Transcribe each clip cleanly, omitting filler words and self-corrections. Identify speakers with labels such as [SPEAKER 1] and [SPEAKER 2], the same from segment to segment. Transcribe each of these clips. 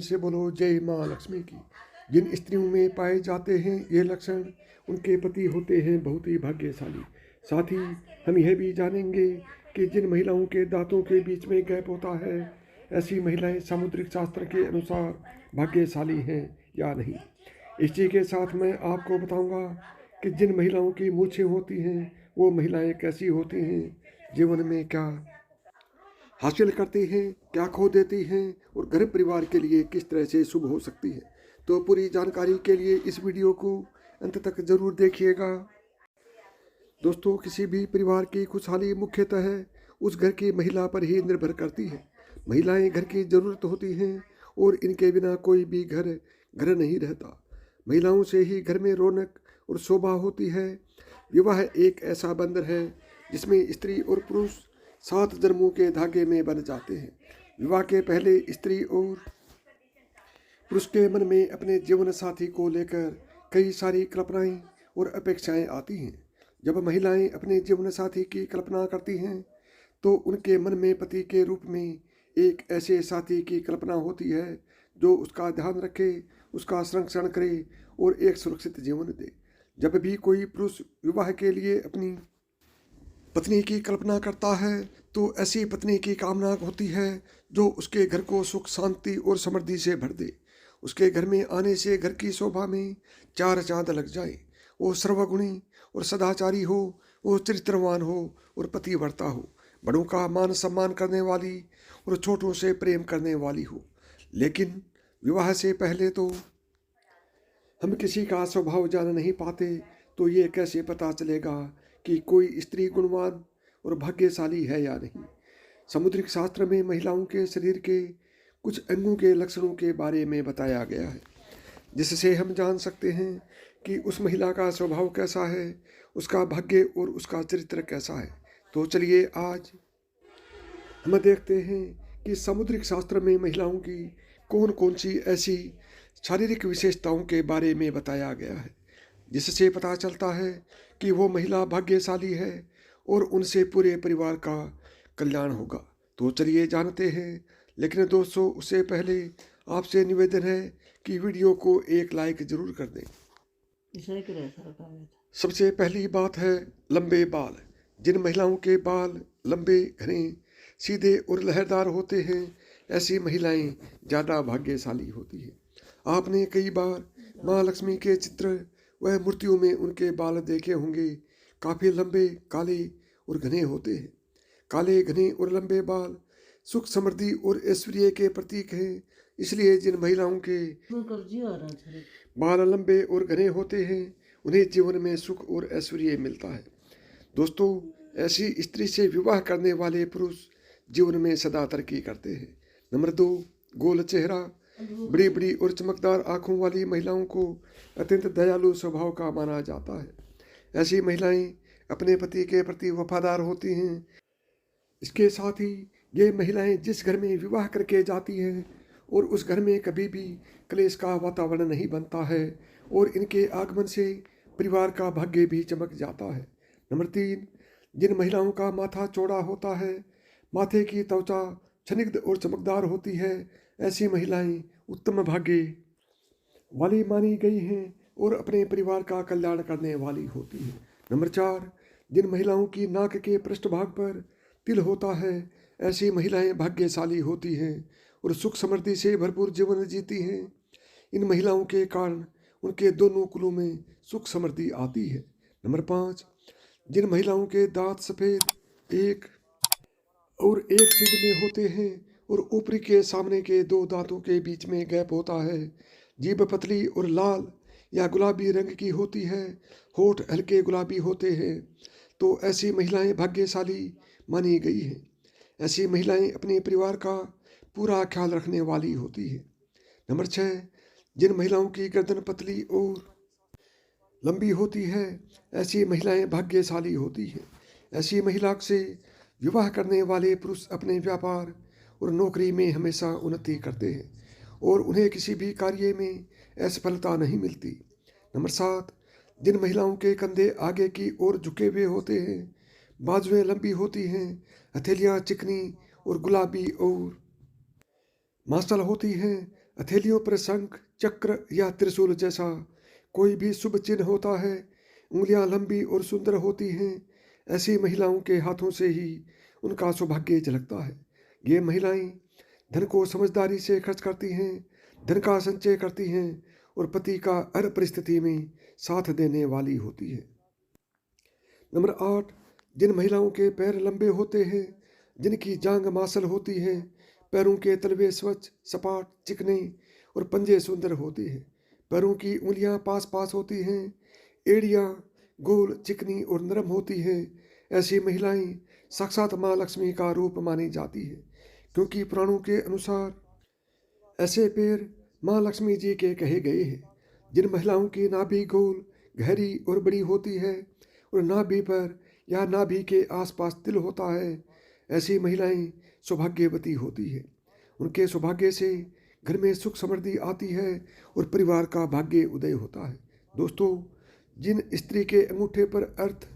[SPEAKER 1] से बोलो जय माँ लक्ष्मी की। जिन स्त्रियों में पाए जाते हैं ये लक्षण, उनके पति होते हैं बहुत ही भाग्यशाली। साथ ही हम यह भी जानेंगे कि जिन महिलाओं के दांतों के बीच में गैप होता है, ऐसी महिलाएं सामुद्रिक शास्त्र के अनुसार भाग्यशाली हैं या नहीं। इसी के साथ मैं आपको बताऊंगा कि जिन महिलाओं की मूछें होती हैं वो महिलाएं कैसी होती हैं, जीवन में क्या हासिल करती हैं, क्या खो देती हैं और घर परिवार के लिए किस तरह से शुभ हो सकती है। तो पूरी जानकारी के लिए इस वीडियो को अंत तक जरूर देखिएगा। दोस्तों, किसी भी परिवार की खुशहाली मुख्यतः उस घर की महिला पर ही निर्भर करती है। महिलाएं घर की जरूरत होती हैं और इनके बिना कोई भी घर नहीं रहता। महिलाओं से ही घर में रौनक और शोभा होती है। विवाह एक ऐसा बंधन है जिसमें स्त्री और पुरुष 7 जन्मों के धागे में बन जाते हैं। विवाह के पहले स्त्री और पुरुष के मन में अपने जीवन साथी को लेकर कई सारी कल्पनाएं और अपेक्षाएं आती हैं। जब महिलाएं अपने जीवन साथी की कल्पना करती हैं तो उनके मन में पति के रूप में एक ऐसे साथी की कल्पना होती है जो उसका ध्यान रखे, उसका संरक्षण करे और एक सुरक्षित जीवन दे। जब भी कोई पुरुष विवाह के लिए अपनी पत्नी की कल्पना करता है तो ऐसी पत्नी की कामना होती है जो उसके घर को सुख शांति और समृद्धि से भर दे। उसके घर में आने से घर की शोभा में 4 चांद लग जाए। वो सर्वगुणी और सदाचारी हो, वो चरित्रवान हो और पतिव्रता हो, बड़ों का मान सम्मान करने वाली और छोटों से प्रेम करने वाली हो। लेकिन विवाह से पहले तो हम किसी का स्वभाव जान नहीं पाते, तो ये कैसे पता चलेगा कि कोई स्त्री गुणवान और भाग्यशाली है या नहीं। सामुद्रिक शास्त्र में महिलाओं के शरीर के कुछ अंगों के लक्षणों के बारे में बताया गया है, जिससे हम जान सकते हैं कि उस महिला का स्वभाव कैसा है, उसका भाग्य और उसका चरित्र कैसा है। तो चलिए आज हम देखते हैं कि सामुद्रिक शास्त्र में महिलाओं की कौन कौन सी ऐसी शारीरिक विशेषताओं के बारे में बताया गया है, जिससे पता चलता है कि वो महिला भाग्यशाली है और उनसे पूरे परिवार का कल्याण होगा। तो चलिए जानते हैं। लेकिन दोस्तों, उससे पहले आपसे निवेदन है कि वीडियो को एक लाइक जरूर कर दें। सबसे पहली बात है लंबे बाल। जिन महिलाओं के बाल लंबे, घने, सीधे और लहरदार होते हैं, ऐसी महिलाएं ज़्यादा भाग्यशाली होती हैं। आपने कई बार माँ लक्ष्मी के चित्र वह मूर्तियों में उनके बाल देखे होंगे। काफ़ी लंबे, काले और घने होते हैं। काले, घने और लंबे बाल सुख, समृद्धि और ऐश्वर्य के प्रतीक हैं। इसलिए जिन महिलाओं के बाल लंबे और घने होते हैं उन्हें जीवन में सुख और ऐश्वर्य मिलता है। दोस्तों, ऐसी स्त्री से विवाह करने वाले पुरुष जीवन में सदा तरक्की करते हैं। नंबर 2, गोल चेहरा। बड़ी बड़ी और चमकदार आंखों वाली महिलाओं को अत्यंत दयालु स्वभाव का माना जाता है। ऐसी महिलाएं अपने पति के प्रति वफादार होती हैं। इसके साथ ही ये महिलाएं जिस घर में विवाह करके जाती हैं और उस घर में कभी भी क्लेश का वातावरण नहीं बनता है और इनके आगमन से परिवार का भाग्य भी चमक जाता है। नंबर 3, जिन महिलाओं का माथा चौड़ा होता है, माथे की त्वचा स्निग्ध और चमकदार होती है, ऐसी महिलाएं उत्तम भाग्य वाली मानी गई हैं और अपने परिवार का कल्याण करने वाली होती हैं। नंबर 4, जिन महिलाओं की नाक के पृष्ठभाग पर तिल होता है, ऐसी महिलाएं भाग्यशाली होती हैं और सुख समृद्धि से भरपूर जीवन जीती हैं। इन महिलाओं के कारण उनके दोनों कुलों में सुख समृद्धि आती है। नंबर 5, जिन महिलाओं के दांत सफ़ेद एक सीध में होते हैं और ऊपरी के सामने के 2 दांतों के बीच में गैप होता है, जीभ पतली और लाल या गुलाबी रंग की होती है, होठ हल्के गुलाबी होते हैं, तो ऐसी महिलाएं भाग्यशाली मानी गई हैं। ऐसी महिलाएं अपने परिवार का पूरा ख्याल रखने वाली होती है। नंबर 6, जिन महिलाओं की गर्दन पतली और लंबी होती है, ऐसी महिलाएं भाग्यशाली होती हैं। ऐसी महिला से विवाह करने वाले पुरुष अपने व्यापार और नौकरी में हमेशा उन्नति करते हैं और उन्हें किसी भी कार्य में असफलता नहीं मिलती। नंबर 7, जिन महिलाओं के कंधे आगे की ओर झुके हुए होते हैं, बाजुएं लंबी होती हैं, हथेलियां चिकनी और गुलाबी और मांसल होती हैं, हथेलियों पर शंख, चक्र या त्रिशूल जैसा कोई भी शुभ चिन्ह होता है, उंगलियां लंबी और सुंदर होती हैं, ऐसी महिलाओं के हाथों से ही उनका सौभाग्य झलकता है। ये महिलाएं धन को समझदारी से खर्च करती हैं, धन का संचय करती हैं और पति का हर परिस्थिति में साथ देने वाली होती है। नंबर 8, जिन महिलाओं के पैर लंबे होते हैं, जिनकी जांग मांसल होती है, पैरों के तलवे स्वच्छ, सपाट, चिकने और पंजे सुंदर होते हैं, पैरों की उंगलियां पास पास होती हैं, एड़ियां गोल, चिकनी और नरम होती हैं, ऐसी महिलाएं साक्षात माँ लक्ष्मी का रूप मानी जाती है, क्योंकि पुराणों के अनुसार ऐसे पैर माँ लक्ष्मी जी के कहे गए हैं। जिन महिलाओं की नाभि गोल, गहरी और बड़ी होती है और नाभि पर या नाभि के आसपास तिल होता है, ऐसी महिलाएं सौभाग्यवती होती है। उनके सौभाग्य से घर में सुख समृद्धि आती है और परिवार का भाग्य उदय होता है। दोस्तों, जिन स्त्री के अंगूठे पर अर्थ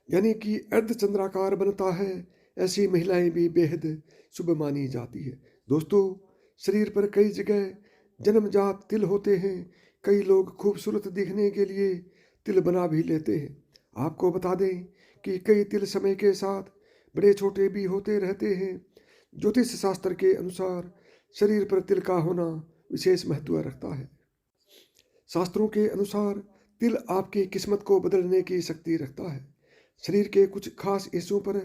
[SPEAKER 1] यानी कि अर्धचंद्राकार बनता है, ऐसी महिलाएं भी बेहद शुभ मानी जाती है। दोस्तों, शरीर पर कई जगह जन्मजात तिल होते हैं। कई लोग खूबसूरत दिखने के लिए तिल बना भी लेते हैं। आपको बता दें कि कई तिल समय के साथ बड़े छोटे भी होते रहते हैं। ज्योतिष शास्त्र के अनुसार शरीर पर तिल का होना विशेष महत्व रखता है। शास्त्रों के अनुसार तिल आपकी किस्मत को बदलने की शक्ति रखता है। शरीर के कुछ खास हिस्सों पर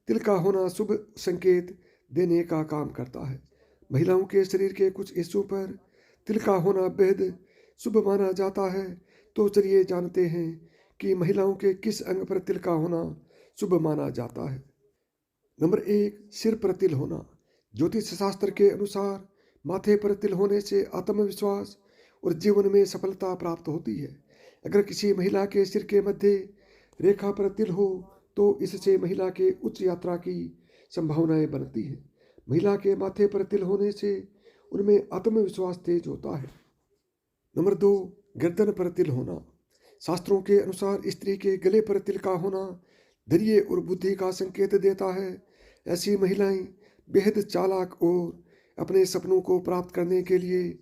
[SPEAKER 1] तिल का होना शुभ संकेत देने का काम करता है। महिलाओं के शरीर के कुछ हिस्सों पर तिल का होना बेहद शुभ माना जाता है। तो चलिए जानते हैं कि महिलाओं के किस अंग पर तिल का होना शुभ माना जाता है। नंबर 1, सिर पर तिल होना। ज्योतिष शास्त्र के अनुसार माथे पर तिल होने से आत्मविश्वास और जीवन में सफलता प्राप्त होती है। अगर किसी महिला के सिर के मध्य रेखा पर तिल हो तो इससे महिला के उच्च यात्रा की संभावनाएं बनती हैं। महिला के माथे पर तिल होने से उनमें आत्मविश्वास तेज होता है। नंबर 2, गर्दन पर तिल होना। शास्त्रों के अनुसार स्त्री के गले पर तिल का होना धैर्य और बुद्धि का संकेत देता है। ऐसी महिलाएं बेहद चालाक और अपने सपनों को प्राप्त करने के लिए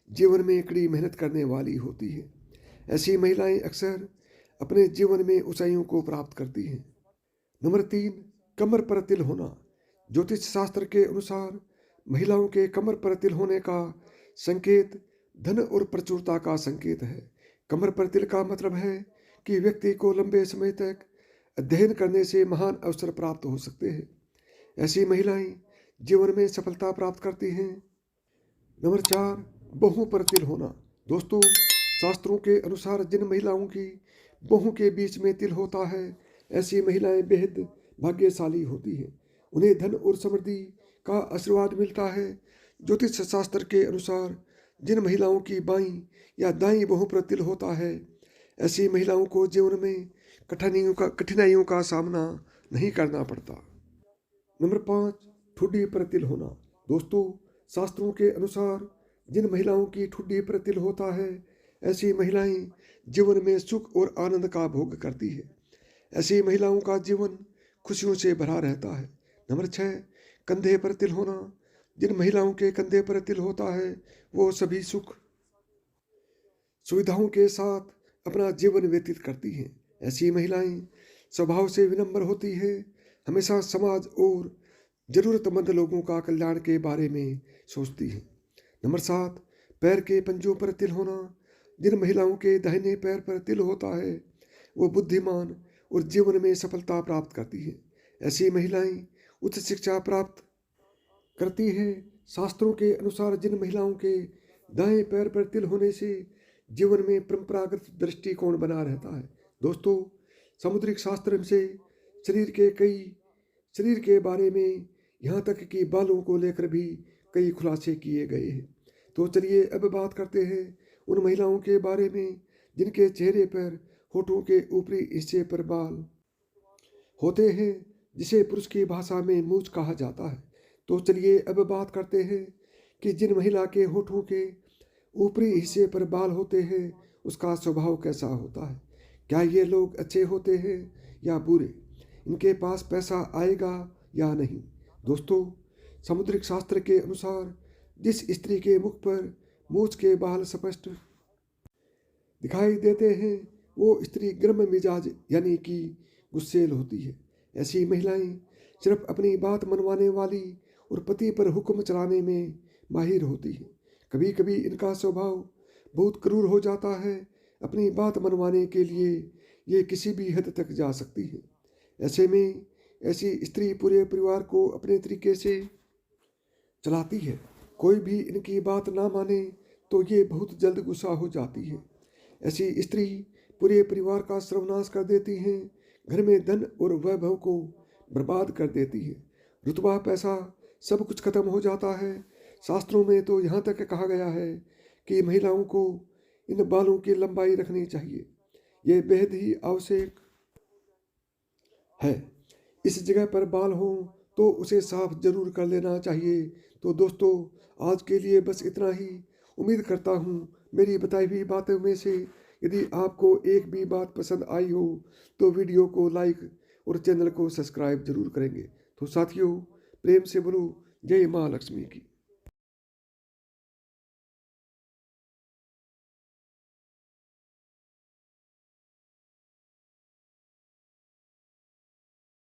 [SPEAKER 1] जीवन में कड़ी मेहनत करने वाली होती है। ऐसी महिलाएं अक्सर अपने जीवन में ऊंचाइयों को प्राप्त करती हैं। नंबर 3, कमर पर तिल होना। ज्योतिष शास्त्र के अनुसार महिलाओं के कमर पर तिल होने का संकेत धन और प्रचुरता का संकेत है। कमर पर तिल का मतलब है कि व्यक्ति को लंबे समय तक अध्ययन करने से महान अवसर प्राप्त हो सकते हैं। ऐसी महिलाएं जीवन में सफलता प्राप्त करती हैं। नंबर 4, बाहों पर तिल होना। दोस्तों, शास्त्रों के अनुसार जिन महिलाओं की बाहों के बीच में तिल होता है, ऐसी महिलाएं बेहद भाग्यशाली होती हैं। उन्हें धन और समृद्धि का आशीर्वाद मिलता है। ज्योतिष शास्त्र के अनुसार जिन महिलाओं की बाईं या दाईं बाहों पर तिल होता है, ऐसी महिलाओं को जीवन में कठिनाइयों का सामना नहीं करना पड़ता। नंबर 5, ठुड्डी पर तिल होना। दोस्तों, शास्त्रों के अनुसार जिन महिलाओं की ठुड्डी पर तिल होता है, ऐसी महिलाएं जीवन में सुख और आनंद का भोग करती है। ऐसी महिलाओं का जीवन खुशियों से भरा रहता है। नंबर 6, कंधे पर तिल होना। जिन महिलाओं के कंधे पर तिल होता है, वो सभी सुख सुविधाओं के साथ अपना जीवन व्यतीत करती हैं। ऐसी महिलाएं स्वभाव से विनम्र होती हैं, हमेशा समाज और जरूरतमंद लोगों का कल्याण के बारे में सोचती हैं। नंबर 7, पैर के पंजों पर तिल होना। जिन महिलाओं के दाहिने पैर पर तिल होता है, वो बुद्धिमान और जीवन में सफलता प्राप्त करती हैं। ऐसी महिलाएं उच्च शिक्षा प्राप्त करती हैं। शास्त्रों के अनुसार जिन महिलाओं के दाएं पैर पर तिल होने से जीवन में परंपरागत दृष्टिकोण बना रहता है। दोस्तों, सामुद्रिक शास्त्र से शरीर के बारे में यहाँ तक कि बालों को लेकर भी कई खुलासे किए गए हैं। तो चलिए अब बात करते हैं उन महिलाओं के बारे में जिनके चेहरे पर होठों के ऊपरी हिस्से पर बाल होते हैं, जिसे पुरुष की भाषा में मूछ कहा जाता है। तो चलिए अब बात करते हैं कि जिन महिला के होठों के ऊपरी हिस्से पर बाल होते हैं, उसका स्वभाव कैसा होता है। क्या ये लोग अच्छे होते हैं या बुरे, इनके पास पैसा आएगा या नहीं। दोस्तों, सामुद्रिक शास्त्र के अनुसार जिस स्त्री के मुख पर मूछ के बाल स्पष्ट दिखाई देते हैं वो स्त्री गर्म मिजाज यानी कि गुस्सेल होती है। ऐसी महिलाएं सिर्फ अपनी बात मनवाने वाली और पति पर हुक्म चलाने में माहिर होती हैं। कभी कभी इनका स्वभाव बहुत क्रूर हो जाता है। अपनी बात मनवाने के लिए ये किसी भी हद तक जा सकती है। ऐसे में ऐसी स्त्री पूरे परिवार को अपने तरीके से चलाती है। कोई भी इनकी बात ना माने तो ये बहुत जल्द गुस्सा हो जाती है। ऐसी स्त्री पूरे परिवार का सर्वनाश कर देती हैं, घर में धन और वैभव को बर्बाद कर देती है। रुतबा पैसा सब कुछ खत्म हो जाता है। शास्त्रों में तो यहाँ तक कहा गया है कि महिलाओं को इन बालों की लंबाई रखनी चाहिए। ये बेहद ही आवश्यक है। इस जगह पर बाल हो तो उसे साफ जरूर कर लेना चाहिए। तो दोस्तों आज के लिए बस इतना ही। उम्मीद करता हूँ मेरी बताई हुई बातों में से यदि आपको एक भी बात पसंद आई हो तो वीडियो को लाइक और चैनल को सब्सक्राइब जरूर करेंगे। तो साथियों प्रेम से बोलो जय माँ लक्ष्मी की।